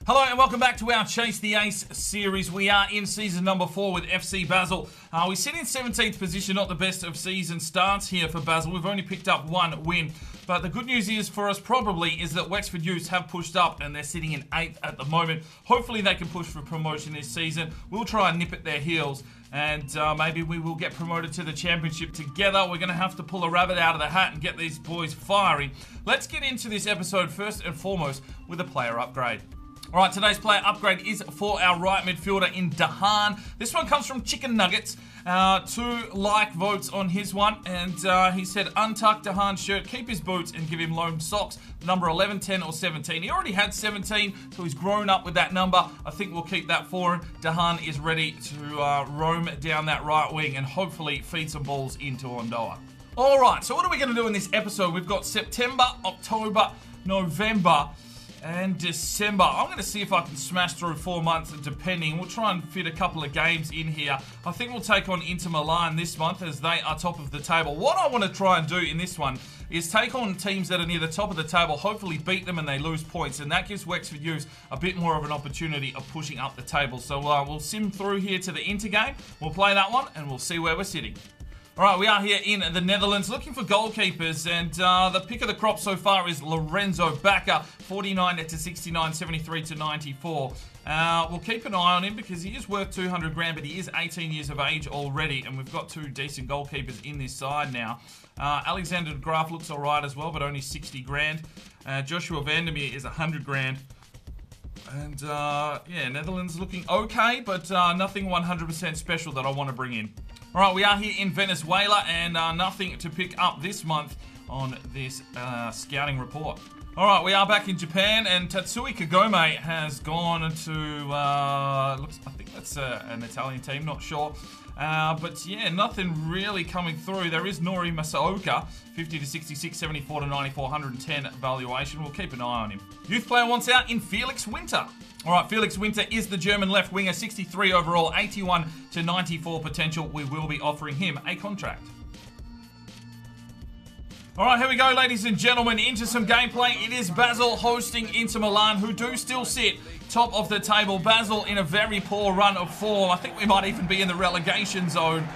Hello and welcome back to our Chase the Ace series. We are in season number 4 with FC Basel. We sit in 17th position, not the best of season starts here for Basel. We've only picked up 1 win. But the good news is for us probably is that Wexford Youths have pushed up and they're sitting in 8th at the moment. Hopefully they can push for promotion this season. We'll try and nip at their heels and maybe we will get promoted to the championship together. We're going to have to pull a rabbit out of the hat and get these boys firing. Let's get into this episode first and foremost with a player upgrade. Alright, today's player upgrade is for our right midfielder in Dahan. This one comes from Chicken Nuggets. 2 like votes on his one, and he said untuck Dahan's shirt, keep his boots, and give him loan socks. Number 11, 10, or 17. He already had 17, so he's grown up with that number. I think we'll keep that for him. Dahan is ready to roam down that right wing and hopefully feed some balls into Ondoa. Alright, so what are we going to do in this episode? We've got September, October, November, and December. I'm going to see if I can smash through 4 months, depending. We'll try and fit a couple of games in here. I think we'll take on Inter Milan this month as they are top of the table. What I want to try and do in this one is take on teams that are near the top of the table, hopefully beat them and they lose points, and that gives Wexford Youths a bit more of an opportunity of pushing up the table. So we'll sim through here to the Inter game. We'll play that one and we'll see where we're sitting. Alright, we are here in the Netherlands looking for goalkeepers, and the pick of the crop so far is Lorenzo Bakker, 49 to 69, 73 to 94. We'll keep an eye on him because he is worth 200 grand, but he is 18 years of age already, and we've got 2 decent goalkeepers in this side now. Alexander de Graaf looks alright as well, but only 60 grand. Joshua Vandermeer is 100 grand. And, yeah, Netherlands looking okay, but nothing 100% special that I want to bring in. Alright, we are here in Venezuela, and nothing to pick up this month on this scouting report. Alright, we are back in Japan, and Tatsui Kagome has gone to, I think that's an Italian team, not sure. But yeah, nothing really coming through. There is Nori Masaoka, 50 to 66, 74 to 94, 110 valuation. We'll keep an eye on him. Youth player wants out in Felix Winter. Alright, Felix Winter is the German left winger, 63 overall, 81 to 94 potential. We will be offering him a contract. Alright, here we go, ladies and gentlemen, into some gameplay. It is Basel hosting Inter Milan, who do still sit top of the table. Basel in a very poor run of form. I think we might even be in the relegation zone.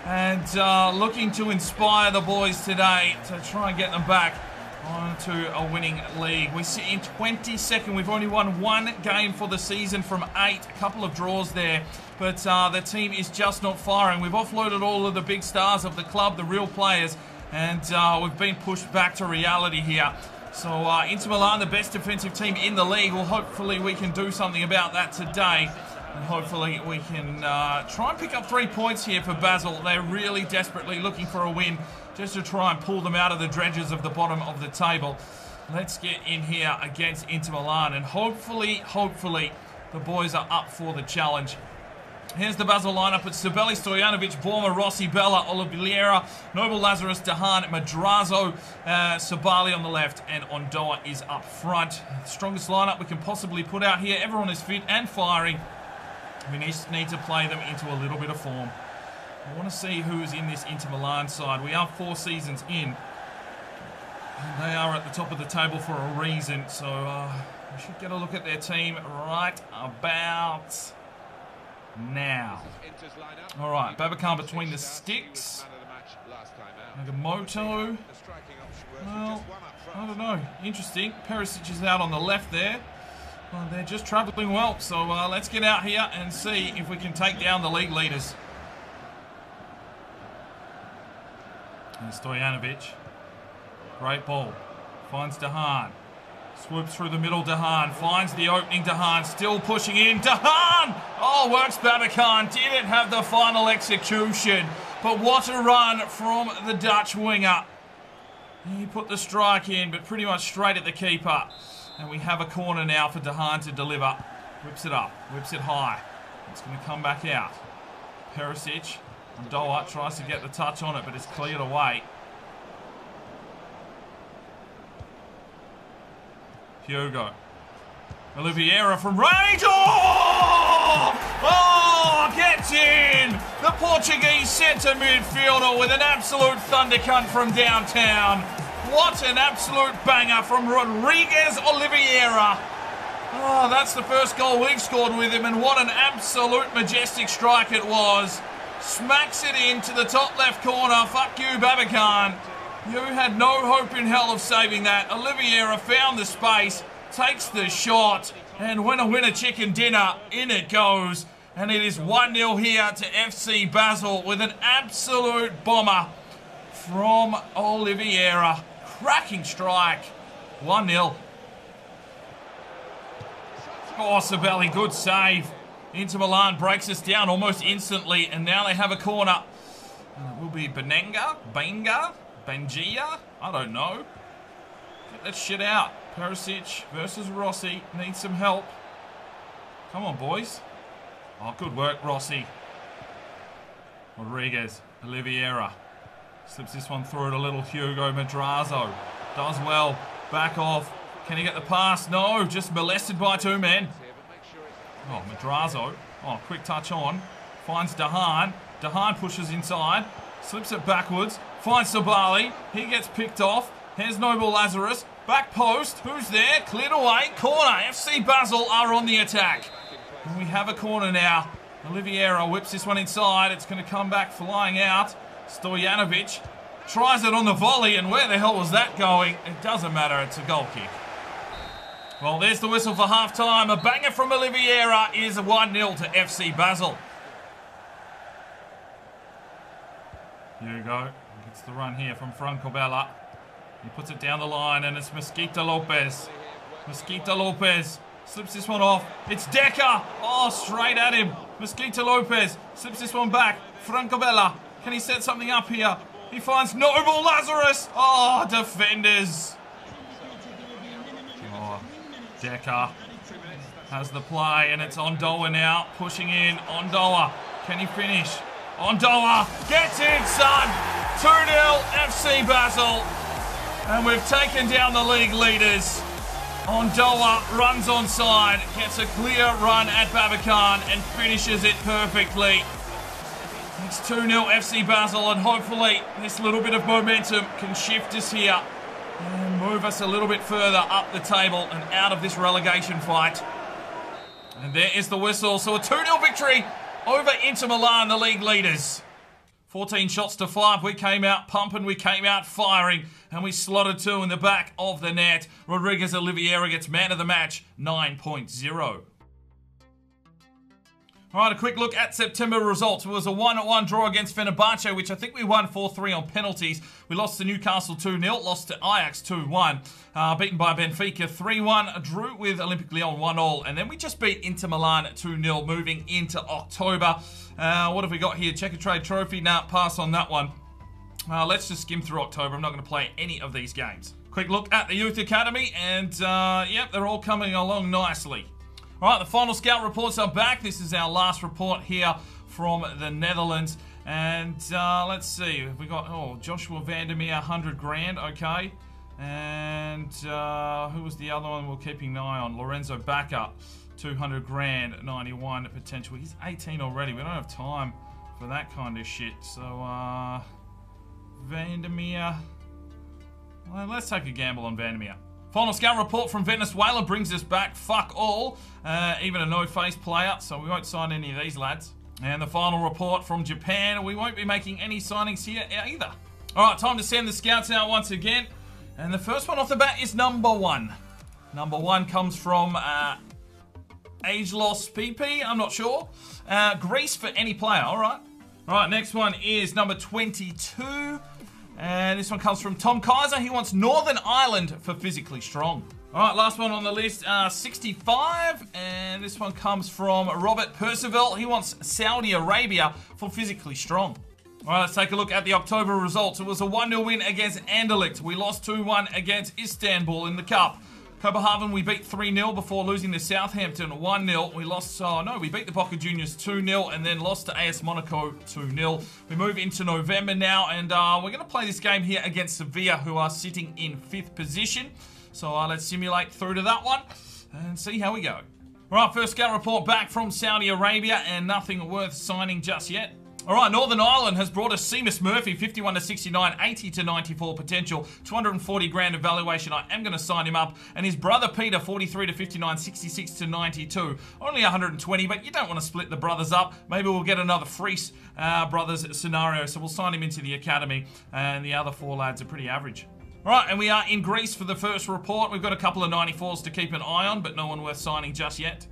And looking to inspire the boys today to try and get them back onto a winning league. We sit in 22nd. We've only won 1 game for the season from 8. A couple of draws there. But the team is just not firing. We've offloaded all of the big stars of the club, the real players. And we've been pushed back to reality here. So Inter Milan, the best defensive team in the league. Well, hopefully we can do something about that today. And hopefully we can try and pick up 3 points here for Basel. They're really desperately looking for a win just to try and pull them out of the dredges of the bottom of the table. Let's get in here against Inter Milan. And hopefully the boys are up for the challenge. Here's the Basel lineup. It's Sabelli, Stojanovic, Borma, Rossi, Bella, Oliveira, Noble, Lazarus, Dahan, Madrazo, Sabali on the left, and Ondoa is up front. Strongest lineup we can possibly put out here. Everyone is fit and firing. We just need to play them into a little bit of form. I want to see who's in this Inter Milan side. We are 4 seasons in. And they are at the top of the table for a reason. So we should get a look at their team right about now. Alright, Babacan between the sticks. Nagamoto. Well, I don't know. Interesting. Perisic is out on the left there. Well, they're just travelling well. So let's get out here and see if we can take down the league leaders. And Stojanovic. Great ball. Finds Dahan. Swoops through the middle, Dahan. Finds the opening, Dahan. Still pushing in, Dahan! Oh, works Babacan. Didn't have the final execution. But what a run from the Dutch winger. He put the strike in, but pretty much straight at the keeper. And we have a corner now for Dahan to deliver. Whips it up. Whips it high. It's going to come back out. Perisic. Ondoa tries to get the touch on it, but it's cleared away. Hugo. Oliveira from range. Oh, gets in. The Portuguese centre midfielder with an absolute thundercunt from downtown. What an absolute banger from Rodriguez Oliveira. Oh, that's the first goal we've scored with him, and what an absolute majestic strike it was. Smacks it into the top left corner. Fuck you, Babacan. You had no hope in hell of saving that. Oliveira found the space, takes the shot, and when a winner chicken dinner, in it goes. And it is 1-0 here to FC Basel with an absolute bomber from Oliveira. Cracking strike. 1-0. Oh, Sabelli, good save. Inter Milan breaks us down almost instantly, and now they have a corner. And it will be Benenga, Bengia, I don't know. Get that shit out. Perisic versus Rossi. Needs some help. Come on, boys. Oh, good work, Rossi. Rodriguez, Oliveira. Slips this one through to little Hugo Madrazo. Does well. Back off. Can he get the pass? No, just molested by two men. Oh, Madrazo. Oh, quick touch on. Finds Dahan. Dahan pushes inside. Slips it backwards. Finds Sabali. He gets picked off. Here's Noble Lazarus. Back post. Who's there? Cleared away. Corner. FC Basel are on the attack. And we have a corner now. Oliveira whips this one inside. It's going to come back flying out. Stojanovic tries it on the volley. And where the hell was that going? It doesn't matter. It's a goal kick. Well, there's the whistle for half-time. A banger from Oliveira is 1-0 to FC Basel. Here we go. Gets the run here from Francobella. He puts it down the line, and it's Mosquita Lopez. Mosquita Lopez slips this one off. It's Decker. Oh, straight at him. Mosquita Lopez slips this one back. Francobella. Can he set something up here? He finds Noble Lazarus. Oh, defenders. Oh, Decker has the play, and it's Ondoa now. Pushing in. Ondoa. Can he finish? Ondoa gets in, son. 2-0 FC Basel. And we've taken down the league leaders. Ondoa runs onside, gets a clear run at Babacan and finishes it perfectly. It's 2-0 FC Basel, and hopefully this little bit of momentum can shift us here and move us a little bit further up the table and out of this relegation fight. And there is the whistle. So a 2-0 victory over Inter Milan, the league leaders. 14 shots to 5. We came out pumping, we came out firing, and we slotted 2 in the back of the net. Rodriguez Oliveira gets man of the match, 9.0. All right, a quick look at September results. It was a 1-1 draw against Fenerbahce, which I think we won 4-3 on penalties. We lost to Newcastle 2-0, lost to Ajax 2-1, beaten by Benfica 3-1, drew with Olympic Lyon 1-1, and then we just beat Inter Milan 2-0 moving into October. What have we got here? Checker Trade Trophy. Nah, pass on that one. Let's just skim through October. I'm not going to play any of these games. Quick look at the Youth Academy, and yep, they're all coming along nicely. All right, the final scout reports are back. This is our last report here from the Netherlands. And let's see, we got, oh, Joshua Vandermeer, 100 grand, okay. And who was the other one we're keeping an eye on? Lorenzo Bacca, 200 grand, 91 potential. He's 18 already. We don't have time for that kind of shit. So, Vandermeer. Well, let's take a gamble on Vandermeer. Final scout report from Venezuela brings us back fuck all. Even a no-face player, so we won't sign any of these lads. And the final report from Japan, we won't be making any signings here either. All right, time to send the scouts out once again. And the first one off the bat is number 1. Number 1 comes from Agelos PP, I'm not sure. Greece for any player, all right. All right, next one is number 22. And this one comes from Tom Kaiser. He wants Northern Ireland for physically strong. All right, last one on the list, 65. And this one comes from Robert Percival. He wants Saudi Arabia for physically strong. All right, let's take a look at the October results. It was a 1-0 win against Anderlecht. We lost 2-1 against Istanbul in the Cup. Copenhagen, we beat 3-0 before losing to Southampton 1-0. We lost, we beat the Boca Juniors 2-0 and then lost to AS Monaco 2-0. We move into November now, and we're going to play this game here against Sevilla, who are sitting in 5th position. So let's simulate through to that one and see how we go. All right, first scout report back from Saudi Arabia, and nothing worth signing just yet. All right, Northern Ireland has brought us Seamus Murphy, 51 to 69, 80 to 94 potential, 240 grand evaluation. I am going to sign him up. And his brother Peter, 43 to 59, 66 to 92, only 120, but you don't want to split the brothers up. Maybe we'll get another Freese brothers scenario, so we'll sign him into the academy. And the other 4 lads are pretty average. All right, and we are in Greece for the first report. We've got a couple of 94s to keep an eye on, but no one worth signing just yet.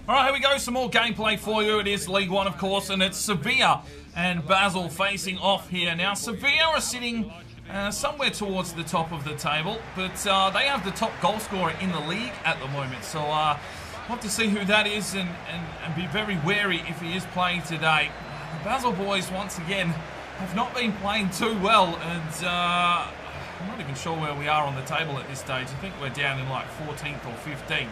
All right, here we go. Some more gameplay for you. It is League One, of course, and it's Sevilla and Basel facing off here. Now, Sevilla are sitting somewhere towards the top of the table, but they have the top goal scorer in the league at the moment. So we'll have to see who that is and be very wary if he is playing today. The Basel boys, once again, have not been playing too well, and I'm not even sure where we are on the table at this stage. I think we're down in like 14th or 15th.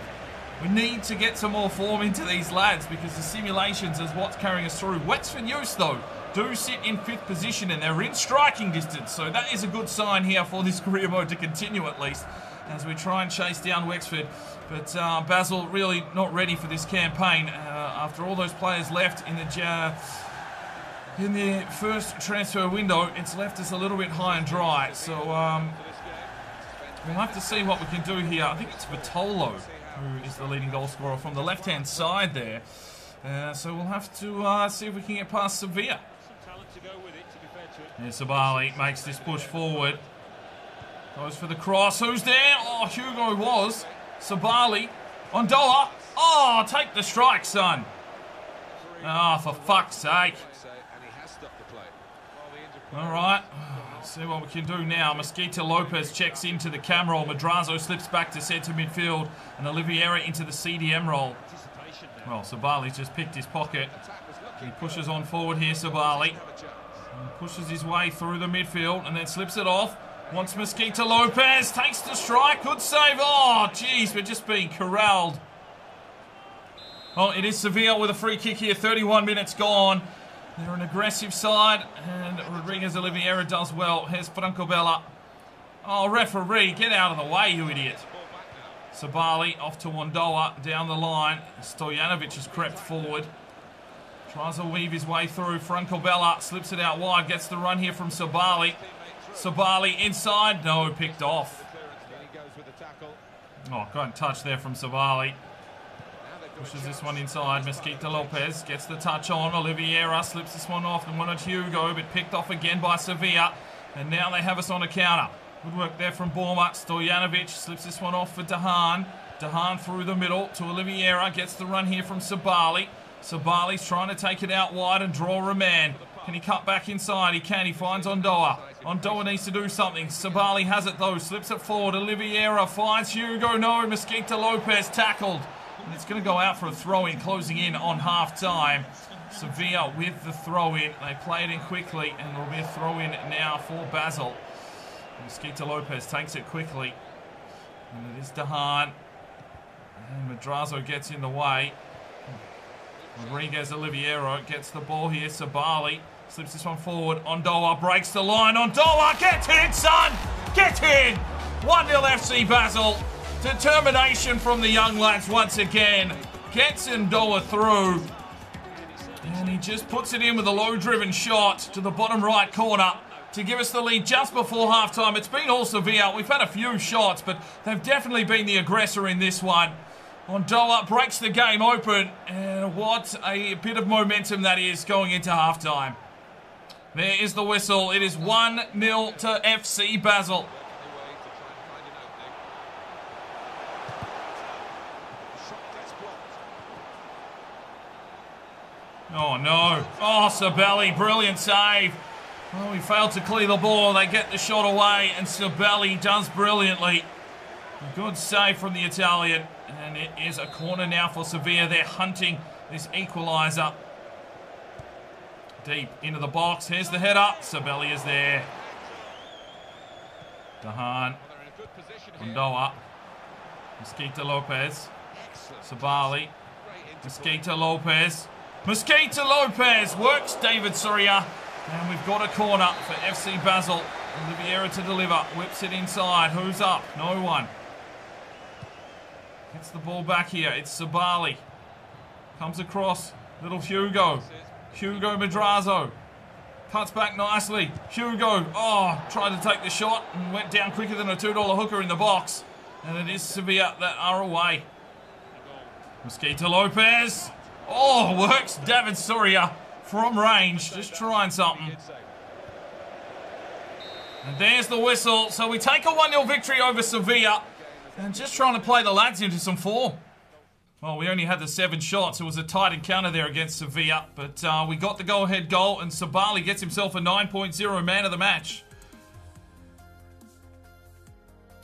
We need to get some more form into these lads because the simulations is what's carrying us through. Wexford Youth, though, do sit in 5th position and they're in striking distance. So that is a good sign here for this career mode to continue at least as we try and chase down Wexford. But Basel really not ready for this campaign after all those players left in the first transfer window. It's left us a little bit high and dry. So we'll have to see what we can do here. I think it's Vitolo who is the leading goal scorer from the left-hand side there. So we'll have to see if we can get past Sevilla. Yeah, Sabali makes this push forward. Goes for the cross. Who's there? Oh, Hugo was. Sabali. Ondoa. Oh, take the strike, son. Oh, for fuck's sake. All right. See what we can do now. Mosquito Lopez checks into the cam roll. Madrazo slips back to centre midfield. And Oliveira into the CDM role. Well, Sabali's just picked his pocket. He pushes on forward here, Sabali. And pushes his way through the midfield and then slips it off. Wants Mosquito Lopez. Takes the strike. Good save. Oh, jeez. We're just being corralled. Well, it is Sevilla with a free kick here. 31 minutes gone. They're an aggressive side, and Rodriguez Oliveira does well. Here's Franco Bella. Oh, referee, get out of the way, you idiot. Sabali off to Ondoa, down the line. Stojanovic has crept forward. Tries to weave his way through. Franco Bella slips it out wide, gets the run here from Sabali. Sabali inside, no, picked off. Oh, great touch there from Sabali. Pushes this one inside. Mosquito Lopez gets the touch on. Oliveira slips this one off and wanted Hugo, but picked off again by Sevilla. And now they have us on a counter. Good work there from Borma. Stojanovic slips this one off for Dahan. Dahan through the middle to Oliveira. Gets the run here from Sabali. Sabali's trying to take it out wide and draw a man. Can he cut back inside? He can. He finds Ondoa. Ondoa needs to do something. Sabali has it though. Slips it forward. Oliveira finds Hugo. No. Mosquito Lopez tackled. And it's going to go out for a throw-in, closing in on half-time. Sevilla with the throw-in. They play it in quickly, and there'll be a throw-in now for Basel. Mosquito Lopez takes it quickly. And it is Dahan. And Madrazo gets in the way. Rodriguez Oliveira gets the ball here. Sabali slips this one forward. Ondoa breaks the line. Ondoa, get in, son! Get in! 1-0 FC Basel. Determination from the young lads once again. Gets Ondoa through. And he just puts it in with a low-driven shot to the bottom right corner to give us the lead just before halftime. It's been all Sevilla. We've had a few shots, but they've definitely been the aggressor in this one. Ondoa breaks the game open. And what a bit of momentum that is going into halftime. There is the whistle. It is 1-0 to FC Basel. Oh, no. Oh, Sabelli, brilliant save. Oh, he failed to clear the ball. They get the shot away, and Sabelli does brilliantly. A good save from the Italian. And it is a corner now for Sevilla. They're hunting this equaliser. Deep into the box. Here's the header. Sabelli is there. Dahan. Ondoa. Mosquito Lopez. Sabali. Mosquito Lopez. Mosquito Lopez works David Soria. And we've got a corner for FC Basel. Oliveira to deliver. Whips it inside. Who's up? No one. Gets the ball back here. It's Sabali. Comes across. Little Hugo. Hugo Madrazo. Cuts back nicely. Hugo, tried to take the shot and went down quicker than a $2 hooker in the box. And it is Sevilla that are away. Mosquito Lopez. Works. David Soria from range. Just trying something. And there's the whistle. So we take a 1-0 victory over Sevilla. And just trying to play the lads into some form. Well, we only had the 7 shots. It was a tight encounter there against Sevilla. But we got the go-ahead goal. And Sabali gets himself a 9.0 man of the match.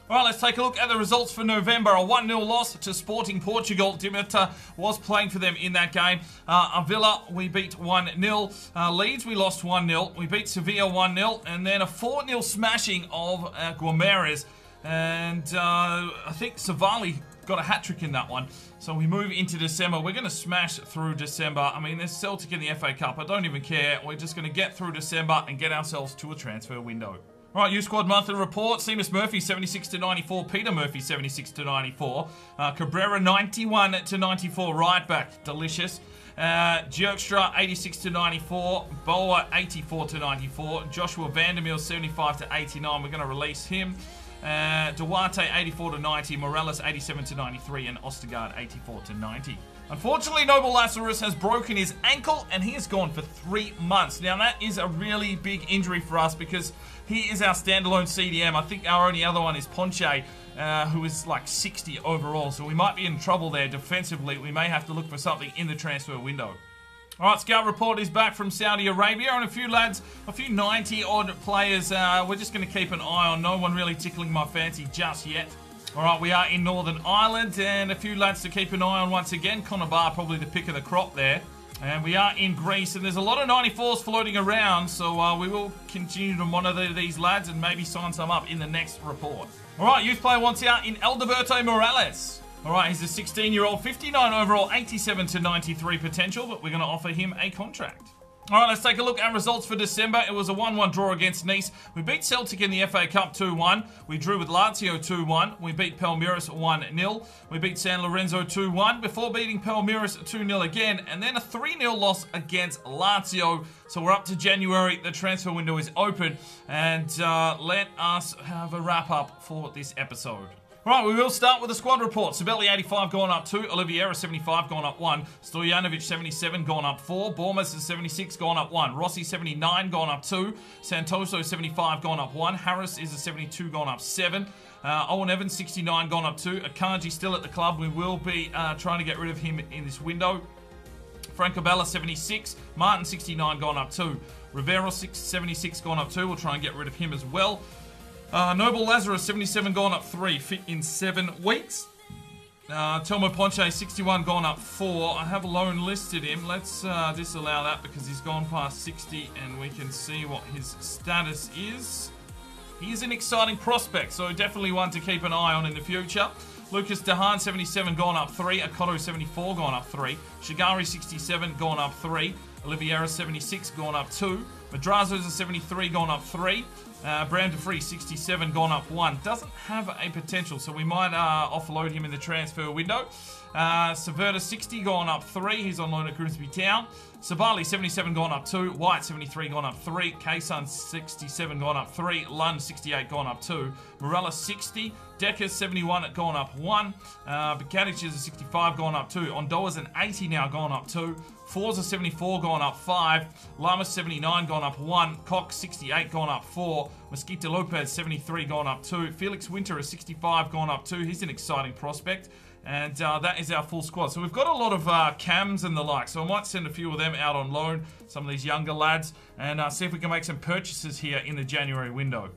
All right, let's take a look at the results for November. A 1-0 loss to Sporting Portugal. Dimitar was playing for them in that game. Avila, we beat 1-0. Leeds, we lost 1-0. We beat Sevilla 1-0. And then a 4-0 smashing of Guimarães. And I think Savali got a hat-trick in that one. So we move into December. We're going to smash through December. I mean, there's Celtic in the FA Cup. I don't even care. We're just going to get through December and get ourselves to a transfer window. All right, U-Squad monthly report. Seamus Murphy, 76-94. Peter Murphy, 76-94. Cabrera, 91-94. Right back, delicious. Jerkstra, 86-94. Boa, 84-94. Joshua Vandermeer, 75-89. We're going to release him. Duarte, 84-90. Morales, 87-93. And Ostergaard, 84-90. Unfortunately, Noble Lazarus has broken his ankle and he is gone for 3 months. Now, that is a really big injury for us because he is our standalone CDM. I think our only other one is Ponche, who is like 60 overall. So we might be in trouble there defensively. We may have to look for something in the transfer window. All right, Scout Report is back from Saudi Arabia, and a few lads, a few 90-odd players we're just going to keep an eye on. No one really tickling my fancy just yet. All right, we are in Northern Ireland, and a few lads to keep an eye on once again. Conor Barr, probably the pick of the crop there. And we are in Greece, and there's a lot of 94s floating around, so we will continue to monitor these lads and maybe sign some up in the next report. All right, youth player wants out in Alberto Morales. All right, he's a 16-year-old, 59 overall, 87-93 potential, but we're going to offer him a contract. All right, let's take a look at results for December. It was a 1-1 draw against Nice. We beat Celtic in the FA Cup 2-1. We drew with Lazio 2-1. We beat Palmeiras 1-0. We beat San Lorenzo 2-1 before beating Palmeiras 2-0 again. And then a 3-0 loss against Lazio. So we're up to January. The transfer window is open. And let us have a wrap-up for this episode. Right, we will start with the squad report. Sabelli, 85, going up 2. Oliveira, 75, going up 1. Stojanovic, 77, going up 4. Bormas is 76, going up 1. Rossi, 79, going up 2. Santoso, 75, going up 1. Harris is a 72, going up 7. Owen Evans, 69, going up 2. Akanji still at the club. We will be trying to get rid of him in this window. Franco Bella, 76. Martin, 69, going up 2. Rivero, 76, going up 2. We'll try and get rid of him as well. Noble Lazarus, 77, gone up 3, fit in 7 weeks. Telmo Ponche, 61, gone up 4. I have loan listed him. Let's disallow that because he's gone past 60 and we can see what his status is. He is an exciting prospect, so definitely one to keep an eye on in the future. Lucas Dehan, 77, gone up 3. Akoto, 74, gone up 3. Shigari, 67, gone up 3. Oliveira, 76, gone up 2. Madrazo's a 73, gone up 3. Brown DeFree, 67, gone up 1. Doesn't have a potential, so we might offload him in the transfer window. Saverta, 60, gone up 3. He's on loan at Grimsby Town. Sabali, 77, gone up 2. White, 73, gone up 3. Kaysun, 67, gone up 3. Lund, 68, gone up 2. Morella, 60. Decker, 71, gone up 1. Bukadic is a 65, gone up 2. Ondoa's an 80 now, gone up 2. Forza, 74, gone up 5. Lamas, 79, gone up 1. Cox, 68, gone up 4. Mosquito Lopez, 73, gone up 2. Felix Winter is 65, gone up 2. He's an exciting prospect. And that is our full squad. So we've got a lot of cams and the like. So I might send a few of them out on loan, some of these younger lads, and see if we can make some purchases here in the January window.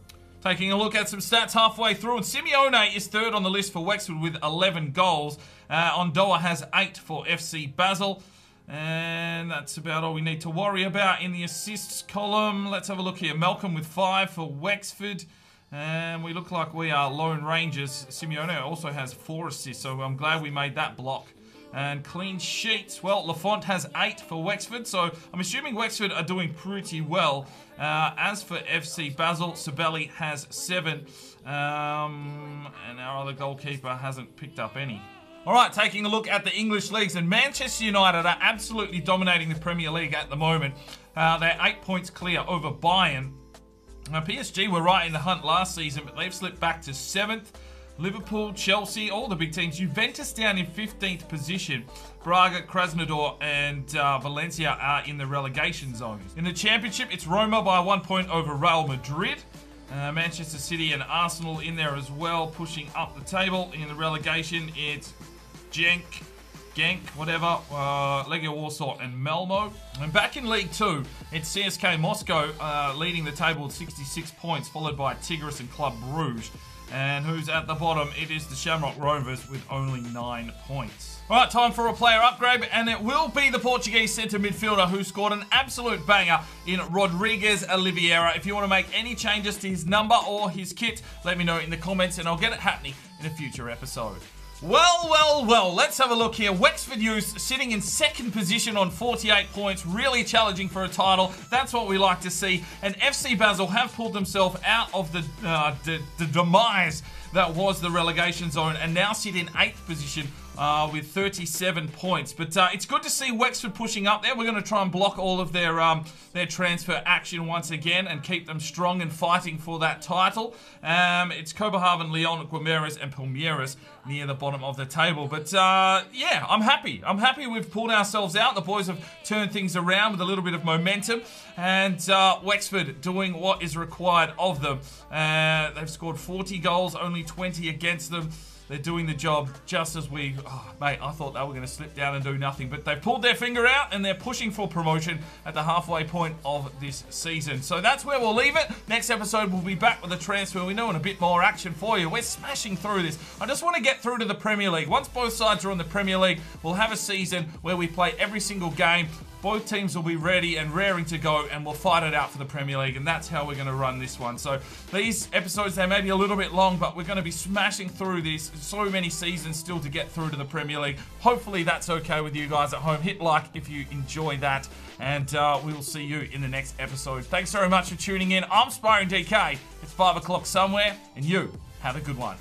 Taking a look at some stats halfway through, and Simeone is third on the list for Wexford with 11 goals. Ondoa has 8 for FC Basel. And that's about all we need to worry about in the assists column. Let's have a look here. Malcolm with 5 for Wexford. And we look like we are Lone Rangers. Simeone also has 4 assists, so I'm glad we made that block. And clean sheets. Well, Lafont has 8 for Wexford, so I'm assuming Wexford are doing pretty well. As for FC Basel, Sabelli has 7. And our other goalkeeper hasn't picked up any. All right, taking a look at the English leagues, and Manchester United are absolutely dominating the Premier League at the moment. They're 8 points clear over Bayern. PSG were right in the hunt last season, but they've slipped back to 7th. Liverpool, Chelsea, all the big teams. Juventus down in 15th position. Braga, Krasnodar, and Valencia are in the relegation zone. In the Championship, it's Roma by 1 point over Real Madrid. Manchester City and Arsenal in there as well, pushing up the table. In the relegation, it's Genk, whatever, Legia Warsaw and Malmo. And back in League 2, it's CSK Moscow leading the table with 66 points, followed by Tigres and Club Brugge. And who's at the bottom? It is the Shamrock Rovers with only 9 points. All right, time for a player upgrade, and it will be the Portuguese centre midfielder who scored an absolute banger in Rodriguez Oliveira. If you want to make any changes to his number or his kit, let me know in the comments, and I'll get it happening in a future episode. Well, let's have a look here. Wexford Youth sitting in 2nd position on 48 points, really challenging for a title. That's what we like to see. And FC Basel have pulled themselves out of the demise that was the relegation zone and now sit in 8th position with 37 points. But it's good to see Wexford pushing up there. We're going to try and block all of their transfer action once again and keep them strong and fighting for that title. It's Copenhagen, Lyon, Guimarães, and Palmeiras near the bottom of the table. But yeah, I'm happy. I'm happy we've pulled ourselves out. The boys have turned things around with a little bit of momentum. And Wexford doing what is required of them. They've scored 40 goals, only 20 against them. They're doing the job just as we... Oh, mate, I thought they were going to slip down and do nothing. But they've pulled their finger out and they're pushing for promotion at the halfway point of this season. So that's where we'll leave it. Next episode, we'll be back with a transfer window and a bit more action for you. We're smashing through this. I just want to get through to the Premier League. Once both sides are on the Premier League, we'll have a season where we play every single game. Both teams will be ready and raring to go, and we'll fight it out for the Premier League, and that's how we're going to run this one. So these episodes, they may be a little bit long, but we're going to be smashing through this. So many seasons still to get through to the Premier League. Hopefully that's okay with you guys at home. Hit like if you enjoy that, and we will see you in the next episode. Thanks very much for tuning in. I'm SparringDK. It's 5 o'clock somewhere, and you have a good one.